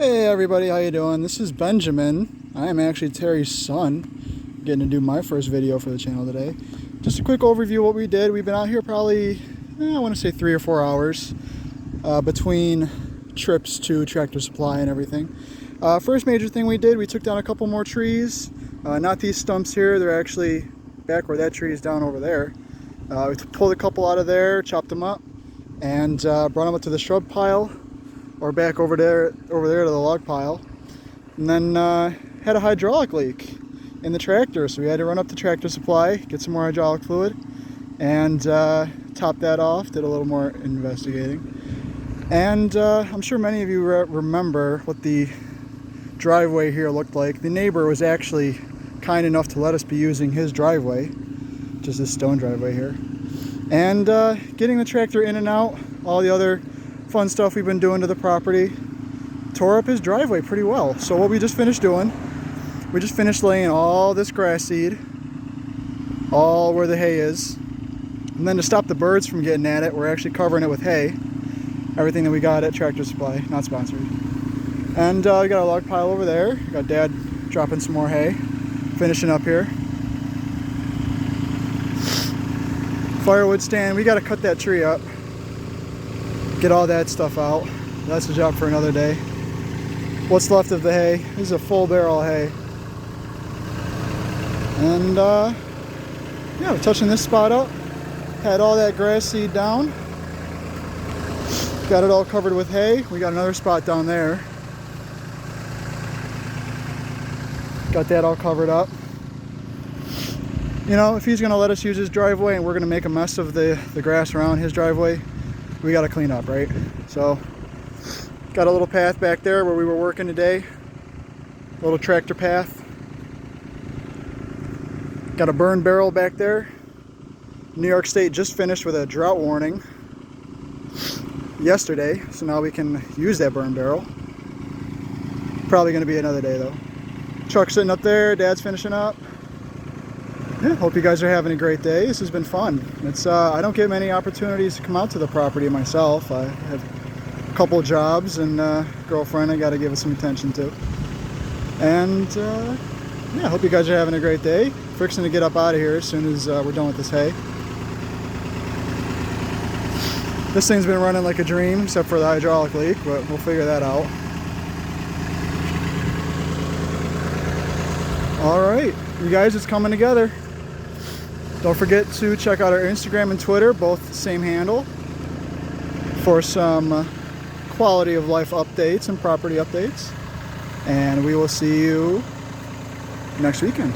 Hey everybody, how you doing? This is Benjamin. I am actually Terry's son, getting to do my first video for the channel today. Just a quick overview of what we did. We've been out here probably, I want to say 3 or 4 hours between trips to Tractor Supply and everything. First major thing we did, we took down a couple more trees. Not these stumps here, they're actually back where that tree is down over there. We pulled a couple out of there, chopped them up, and brought them up to the shrub pile, or back over there to the log pile. And then had a hydraulic leak in the tractor, so we had to run up to Tractor Supply, get some more hydraulic fluid, and top that off. Did a little more investigating. And I'm sure many of you remember what the driveway here looked like. The neighbor was actually kind enough to let us be using his driveway, just this stone driveway here. And getting the tractor in and out, all the other fun stuff we've been doing to the property, tore up his driveway pretty well. So what we just finished doing, we just finished laying all this grass seed all where the hay is, and then to stop the birds from getting at it, we're actually covering it with hay, everything that we got at Tractor Supply, not sponsored. And we got a log pile over there. We got Dad dropping some more hay, finishing up here. Firewood stand, we got to cut that tree up, get all that stuff out. That's a job for another day. What's left of the hay, this is a full barrel of hay. And yeah, we're touching this spot up. Had all that grass seed down. Got it all covered with hay. We got another spot down there. Got that all covered up. You know, if he's gonna let us use his driveway and we're gonna make a mess of the grass around his driveway, we got to clean up, right? So got a little path back there where we were working today, a little tractor path. Got a burn barrel back there. New York State just finished with a drought warning yesterday, so now we can use that burn barrel. Probably going to be another day though. Truck sitting up there, Dad's finishing up. Yeah, hope you guys are having a great day. This has been fun. It's I don't get many opportunities to come out to the property myself. I have a couple jobs and a girlfriend I got to give it some attention to. And yeah, I hope you guys are having a great day. Fixing to get up out of here as soon as we're done with this hay. This thing's been running like a dream, except for the hydraulic leak, but we'll figure that out. All right, you guys, it's coming together. Don't forget to check out our Instagram and Twitter, both the same handle, for some quality of life updates and property updates. And we will see you next weekend.